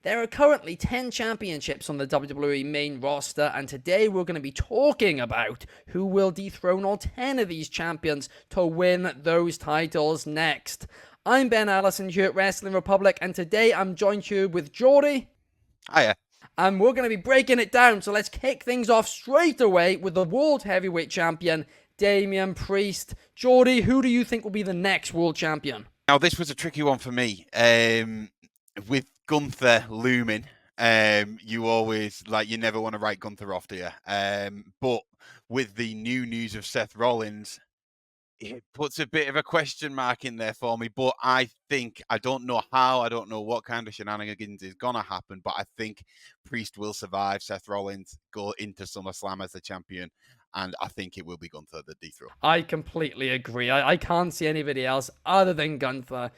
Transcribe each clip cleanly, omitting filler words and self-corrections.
There are currently 10 championships on the WWE main roster, and today we're going to be talking about who will dethrone all 10 of these champions to win those titles next. I'm Ben Allison here at Wrestling Republic, and today I'm joined here with Jordy. Hiya. And we're going to be breaking it down, so let's kick things off straight away with the World Heavyweight Champion, Damian Priest. Jordy, who do you think will be the next World Champion? Now, this was a tricky one for me. With Gunther looming, you never want to write Gunther off, do you? But with the new news of Seth Rollins, it puts a bit of a question mark in there for me. But I don't know how, I don't know what kind of shenanigans is going to happen, but I think Priest will survive Seth Rollins, go into SummerSlam as the champion, and I think it will be Gunther the Dethrone. I completely agree. I can't see anybody else other than Gunther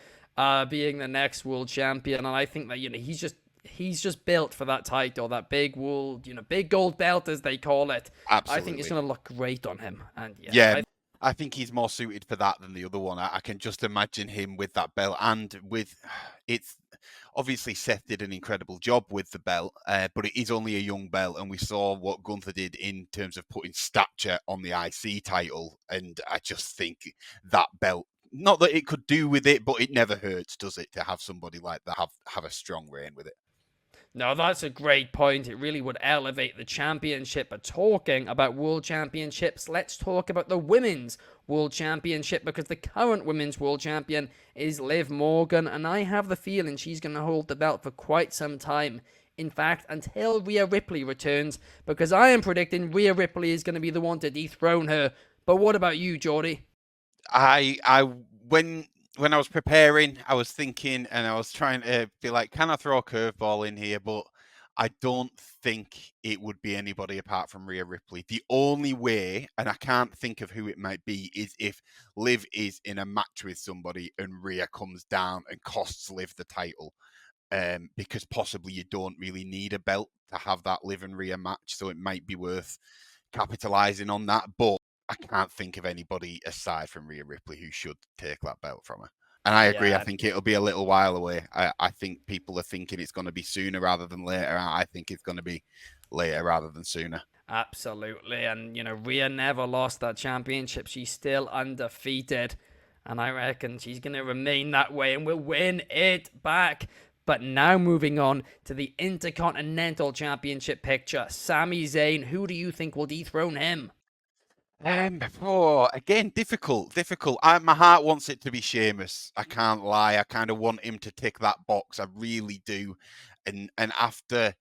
being the next world champion, and I think that he's just built for that title, that big world, big gold belt as they call it. Absolutely. I think it's going to look great on him, and I think he's more suited for that than the other one. I can just imagine him with that belt, and it's obviously Seth did an incredible job with the belt, but it is only a young belt, and we saw what Gunther did in terms of putting stature on the IC title, and I just think that belt, not that it could do with it, but it never hurts, does it, to have somebody like that have a strong reign with it. No, that's a great point. It really would elevate the championship. But talking about world championships, let's talk about the women's world championship, because the current women's world champion is Liv Morgan, and I have the feeling she's going to hold the belt for quite some time. In fact, until Rhea Ripley returns, because I am predicting Rhea Ripley is going to be the one to dethrone her. But what about you, Jordy? When I was preparing, I was thinking, and I was trying to be like, can I throw a curveball in here? But I don't think it would be anybody apart from Rhea Ripley. The only way, and I can't think of who it might be, is if Liv is in a match with somebody and Rhea comes down and costs Liv the title. Because possibly you don't really need a belt to have that Liv and Rhea match, so it might be worth capitalizing on that. But I can't think of anybody aside from Rhea Ripley who should take that belt from her. And I agree. I think it'll be a little while away. I think people are thinking it's going to be sooner rather than later. I think it's going to be later rather than sooner. Absolutely. And, Rhea never lost that championship. She's still undefeated. And I reckon she's going to remain that way and will win it back. But now moving on to the Intercontinental Championship picture. Sami Zayn, who do you think will dethrone him? Again, difficult. My heart wants it to be Sheamus. I can't lie. I kind of want him to tick that box. I really do. And after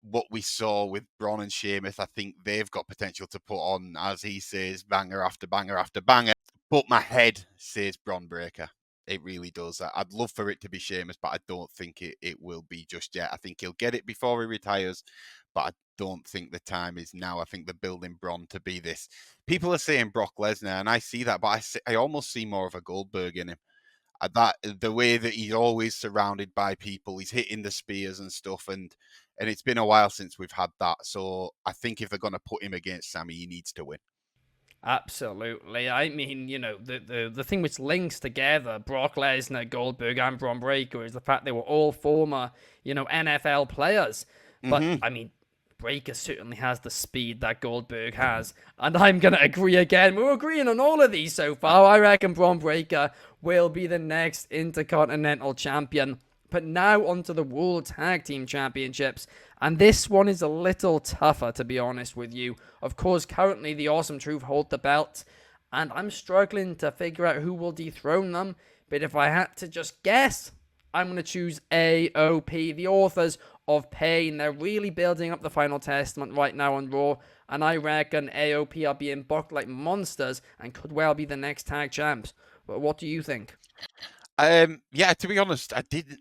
what we saw with Braun and Sheamus, I think they've got potential to put on, as he says, banger after banger after banger. But my head says Braun Breaker. It really does. I'd love for it to be Sheamus, but I don't think it will be just yet. I think he'll get it before he retires, but I don't think the time is now. I think they're building Braun to be this. People are saying Brock Lesnar, and I see that, but I almost see more of a Goldberg in him. The way that he's always surrounded by people, he's hitting the spears and stuff, and it's been a while since we've had that. So I think if they're going to put him against Sami, he needs to win. Absolutely. I mean, the thing which links together Brock Lesnar, Goldberg, and Braun Breaker is the fact they were all former, NFL players. But, I mean, Breaker certainly has the speed that Goldberg has. And I'm going to agree again. We're agreeing on all of these so far. I reckon Braun Breaker will be the next Intercontinental Champion. But now onto the World Tag Team Championships. And this one is a little tougher, to be honest with you. Of course, currently the Awesome Truth hold the belt. And I'm struggling to figure out who will dethrone them. But if I had to just guess, I'm going to choose AOP, the authors of Pain. They're really building up the Final Testament right now on Raw. And I reckon AOP are being booked like monsters and could well be the next tag champs. But what do you think? Yeah, to be honest, I didn't.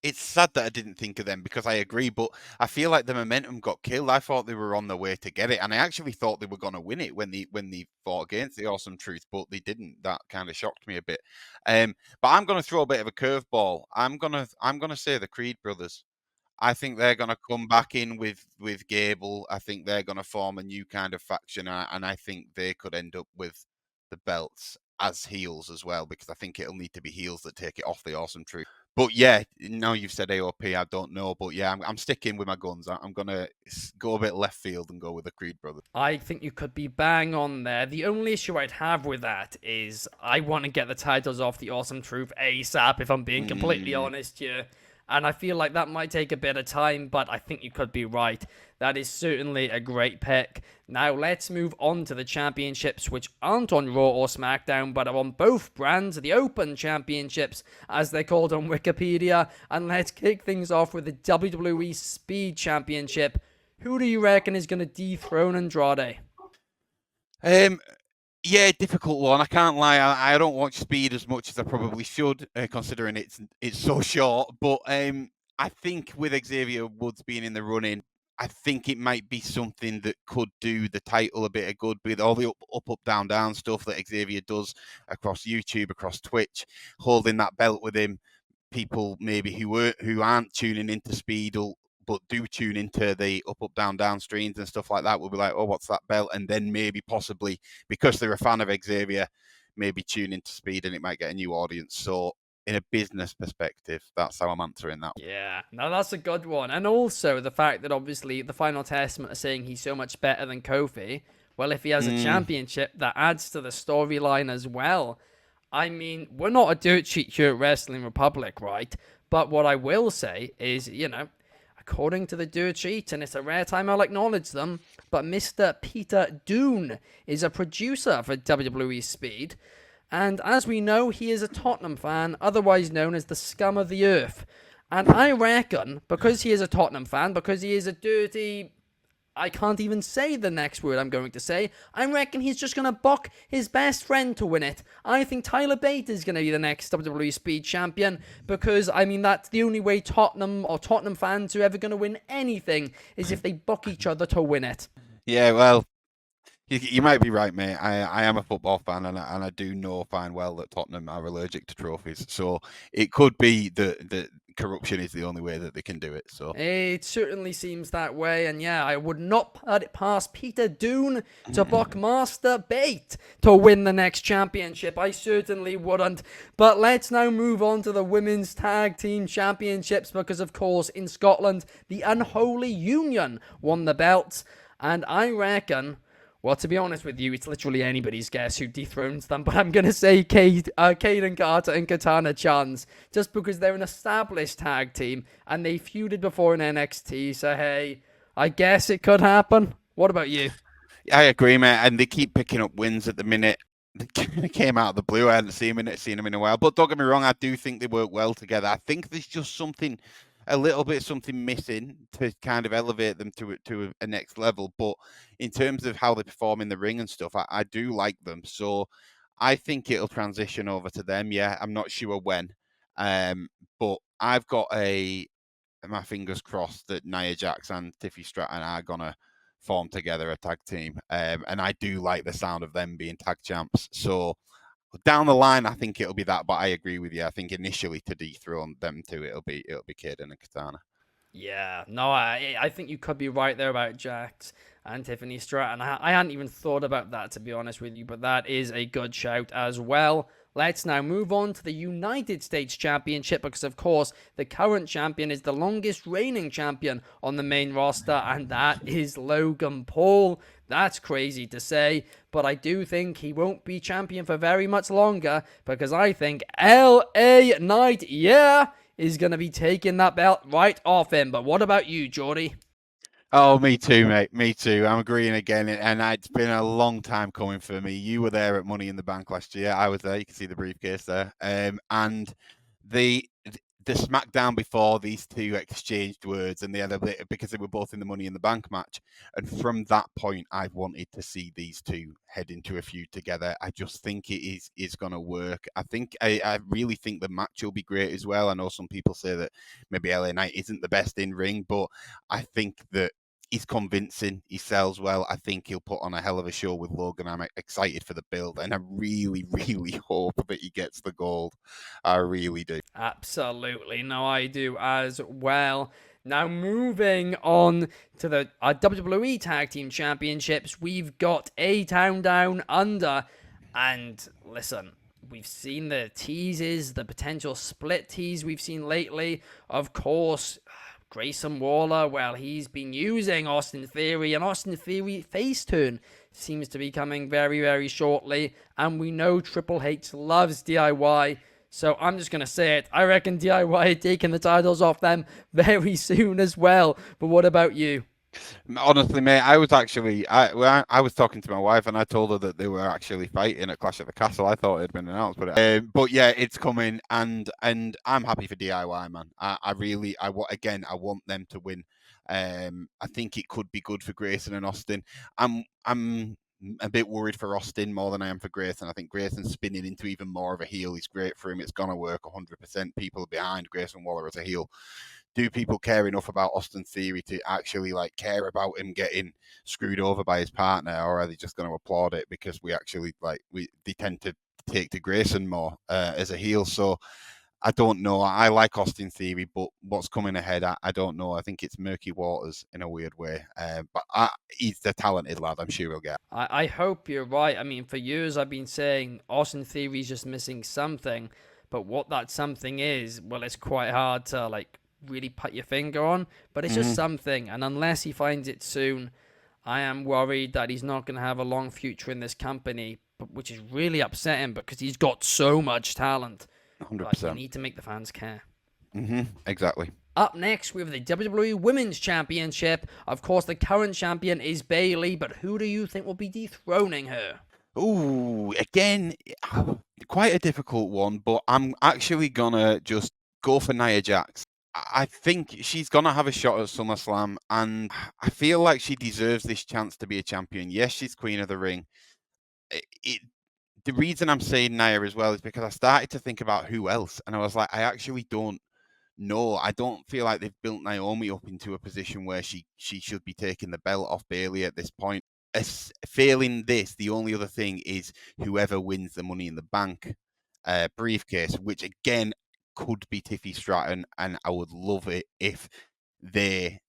It's sad that I didn't think of them because I agree, but I feel like the momentum got killed. I thought they were on their way to get it, and I actually thought they were going to win it when they fought against the Awesome Truth, but they didn't. That kind of shocked me a bit. But I'm going to throw a bit of a curveball. I'm gonna say the Creed brothers. I think they're going to come back in with Gable. I think they're going to form a new kind of faction, and I think they could end up with the belts as heels as well, because I think it'll need to be heels that take it off the Awesome Truth. But yeah, now you've said AOP, I don't know. But yeah, I'm sticking with my guns. I'm going to go a bit left field and go with the Creed brothers. I think you could be bang on there. The only issue I'd have with that is I want to get the titles off the Awesome Truth ASAP, if I'm being completely Mm. honest here. And I feel like that might take a bit of time, but I think you could be right. That is certainly a great pick. Now let's move on to the championships, which aren't on Raw or SmackDown, but are on both brands, the Open Championships, as they're called on Wikipedia. And let's kick things off with the WWE Speed Championship. Who do you reckon is going to dethrone Andrade? Um, Yeah, difficult one. I can't lie. I don't watch Speed as much as I probably should, considering it's so short. But I think with Xavier Woods being in the running, I think it might be something that could do the title a bit of good with all the up, down, down stuff that Xavier does across YouTube, across Twitch, holding that belt with him. People maybe who aren't tuning into Speed but do tune into the up, down, down streams and stuff like that will be like, oh, what's that belt? And then maybe possibly because they're a fan of Xavier, maybe tune into Speed and it might get a new audience. So in a business perspective, that's how I'm answering that. Yeah, now that's a good one. And also the fact that obviously the Final Testament are saying he's so much better than Kofi. Well, if he has a championship, that adds to the storyline as well. I mean, we're not a dirt sheet here at Wrestling Republic, right? But what I will say is, according to the dirt sheet, and it's a rare time I'll acknowledge them, but Mr. Peter Dune is a producer for WWE Speed. And as we know, he is a Tottenham fan, otherwise known as the scum of the earth. And I reckon, because he is a Tottenham fan, because he is a dirty... I can't even say the next word I'm going to say. I reckon he's just going to book his best friend to win it. I think Tyler Bate is going to be the next WWE Speed Champion because, I mean, that's the only way Tottenham or Tottenham fans are ever going to win anything is if they book each other to win it. Yeah, well, you might be right, mate. I am a football fan, and I do know fine well that Tottenham are allergic to trophies. So it could be that corruption is the only way that they can do it. So It certainly seems that way, and yeah, I would not put it past Peter Dune to book Master Bate to win the next championship. I certainly wouldn't. But let's now move on to the Women's Tag Team Championships because, of course, in Scotland, the Unholy Union won the belts, and I reckon... Well, to be honest with you, it's literally anybody's guess who dethrones them, but I'm going to say Kaden Carter and Katana Chance, just because they're an established tag team, and they feuded before in NXT, so hey, I guess it could happen. What about you? I agree, mate. And they keep picking up wins at the minute. They came out of the blue. I hadn't seen them in a while. But don't get me wrong, I do think they work well together. I think there's just something missing to kind of elevate them to a next level. But in terms of how they perform in the ring and stuff, I do like them. So I think it'll transition over to them. Yeah, I'm not sure when. But I've got my fingers crossed that Nia Jax and Tiffy Stratton are gonna form together a tag team. And I do like the sound of them being tag champs. So down the line, I think it'll be that. But I agree with you. I think initially to dethrone them two, it'll be Kaden and Katana. Yeah, no, I think you could be right there about Jax and Tiffany Stratton. I hadn't even thought about that, to be honest with you, but that is a good shout as well. Let's now move on to the United States Championship because, of course, the current champion is the longest reigning champion on the main roster, and that is Logan Paul. That's crazy to say, but I do think he won't be champion for very much longer because I think LA Knight, is going to be taking that belt right off him. But what about you, Jordy? Oh, me too, mate. Me too. I'm agreeing again, and it's been a long time coming for me. You were there at Money in the Bank last year. I was there. You can see the briefcase there. And the the SmackDown before these two exchanged words, and they had a bit because they were both in the Money in the Bank match. And from that point, I've wanted to see these two head into a feud together. I just think it is going to work. I really think the match will be great as well. I know some people say that maybe LA Knight isn't the best in ring, but I think that he's convincing. He sells well. I think he'll put on a hell of a show with Logan. I'm excited for the build, and I really, really hope that he gets the gold. I really do. Absolutely. No, I do as well. Now, moving on to the WWE Tag Team Championships, we've got A-Town Down Under. And listen, we've seen the teases, the potential split tease we've seen lately. Of course, Grayson Waller, well, he's been using Austin Theory, and Austin Theory face turn seems to be coming very, very shortly. And we know Triple H loves DIY. So I'm just going to say it. I reckon DIY are taking the titles off them very soon as well. But what about you? Honestly, mate, I was actually I was talking to my wife and I told her that they were actually fighting at Clash at the Castle. I thought it had been announced, but yeah, it's coming, and I'm happy for DIY, man. I really I want them to win. I think it could be good for Grayson and Austin. I'm a bit worried for Austin more than I am for Grayson. I think Grayson spinning into even more of a heel is great for him. It's gonna work 100%. People are behind Grayson Waller as a heel. Do people care enough about Austin Theory to actually care about him getting screwed over by his partner, or are they just going to applaud it because they tend to take to Grayson more as a heel? So I don't know. I like Austin Theory, but what's coming ahead, I don't know. I think it's murky waters in a weird way. But he's the talented lad. I'm sure he'll get. I hope you're right. I mean, for years I've been saying Austin Theory's just missing something, but what that something is, well, it's quite hard to really put your finger on, but it's just something, and unless he finds it soon, I am worried that he's not going to have a long future in this company, which is really upsetting because he's got so much talent. 100%. But you need to make the fans care. Exactly. Up next, we have the WWE Women's Championship. Of course, the current champion is Bayley, but who do you think will be dethroning her? Ooh, again, quite a difficult one, but I'm actually gonna just go for Nia Jax. I think she's gonna have a shot at SummerSlam, and I feel like she deserves this chance to be a champion. Yes, she's Queen of the Ring. The reason I'm saying Nia as well is because I started to think about who else, and I was like, I actually don't know. I don't feel like they've built Naomi up into a position where she should be taking the belt off Bayley at this point. Failing this, the only other thing is whoever wins the Money in the Bank briefcase, which again could be Tiffy Stratton, and I would love it if they.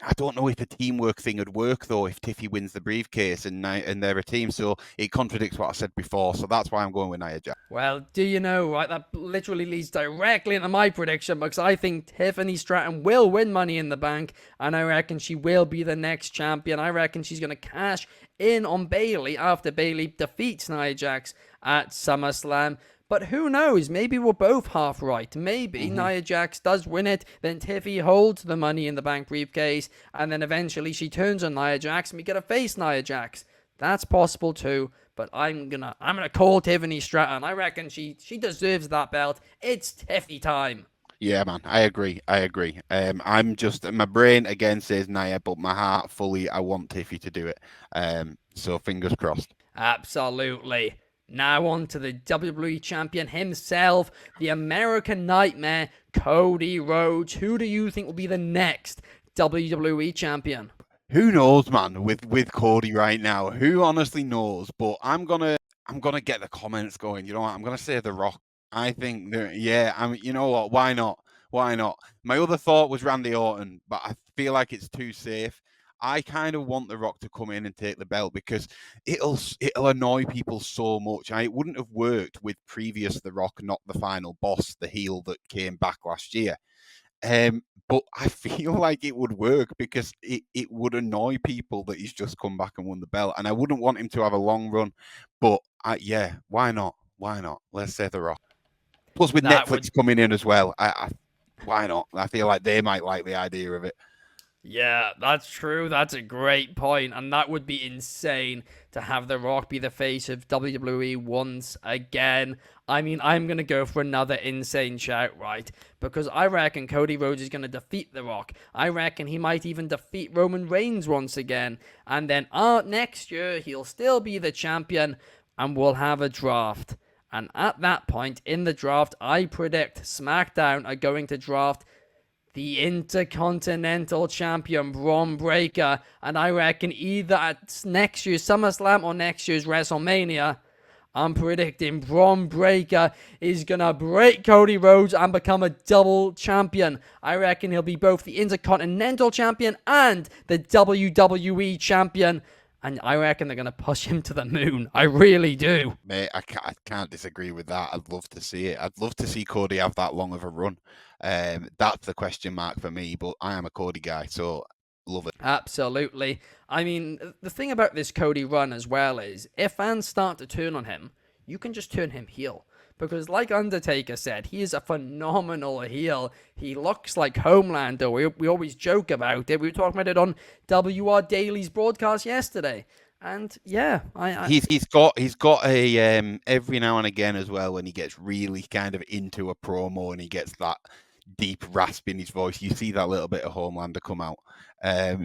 I don't know if a teamwork thing would work though if Tiffy wins the briefcase and they're a team, so it contradicts what I said before. So that's why I'm going with Nia Jax. Well, do you know, right? That literally leads directly into my prediction because I think Tiffany Stratton will win Money in the Bank, and I reckon she will be the next champion. I reckon she's going to cash in on Bayley after Bayley defeats Nia Jax at SummerSlam. But who knows? Maybe we're both half right. Maybe Nia Jax does win it, then Tiffy holds the Money in the Bank briefcase, and then eventually she turns on Nia Jax and we get a face Nia Jax. That's possible too, but I'm gonna call Tiffany Stratton. I reckon she deserves that belt. It's Tiffy time. Yeah, man, I agree. I'm just, my brain again says Nia, but my heart fully, I want Tiffy to do it. So fingers crossed. Absolutely. Now on to the WWE Champion himself, the American Nightmare, Cody Rhodes. Who do you think will be the next WWE Champion? Who knows, man? With Cody right now, who honestly knows? But I'm gonna get the comments going. You know what? I'm gonna say The Rock. I think you know what? Why not? Why not? My other thought was Randy Orton, but I feel like it's too safe. I kind of want The Rock to come in and take the belt because it'll annoy people so much. It wouldn't have worked with previous The Rock, not the final boss, the heel that came back last year. But I feel like it would work because it would annoy people that he's just come back and won the belt. And I wouldn't want him to have a long run. But yeah, why not? Why not? Let's say The Rock. Plus with Netflix coming in as well, why not? I feel like they might like the idea of it. Yeah, that's true. That's a great point. And that would be insane to have The Rock be the face of WWE once again. I mean, I'm going to go for another insane shout, right? Because I reckon Cody Rhodes is going to defeat The Rock. I reckon he might even defeat Roman Reigns once again. And then next year, he'll still be the champion and we'll have a draft. And at that point in the draft, I predict SmackDown are going to draft the Intercontinental Champion, Braun Breaker. And I reckon either at next year's SummerSlam or next year's WrestleMania, I'm predicting Braun Breaker is going to break Cody Rhodes and become a double champion. I reckon he'll be both the Intercontinental Champion and the WWE Champion. And I reckon they're going to push him to the moon. I really do. Mate, I can't disagree with that. I'd love to see it. I'd love to see Cody have that long of a run. That's the question mark for me, but I am a Cody guy, so love it. Absolutely. I mean, the thing about this Cody run as well is if fans start to turn on him, you can just turn him heel. Because like Undertaker said, he is a phenomenal heel. He looks like Homelander. We always joke about it. We were talking about it on WR Daily's broadcast yesterday. And yeah, he's got a every now and again as well when he gets really kind of into a promo and he gets that deep rasp in his voice. You see that little bit of Homelander come out.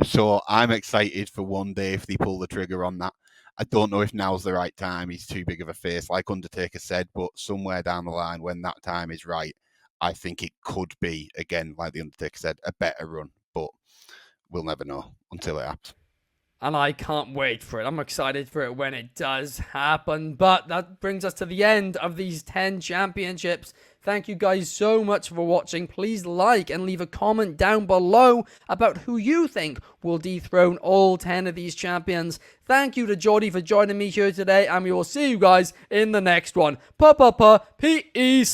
So I'm excited for one day if they pull the trigger on that. I don't know if now's the right time. He's too big of a face, like Undertaker said, but somewhere down the line when that time is right, I think it could be, again, like the Undertaker said, a better run. But we'll never know until it happens. And I can't wait for it. I'm excited for it when it does happen. But that brings us to the end of these 10 championships. Thank you guys so much for watching. Please like and leave a comment down below about who you think will dethrone all 10 of these champions. Thank you to Jordy for joining me here today. And we will see you guys in the next one. Peace.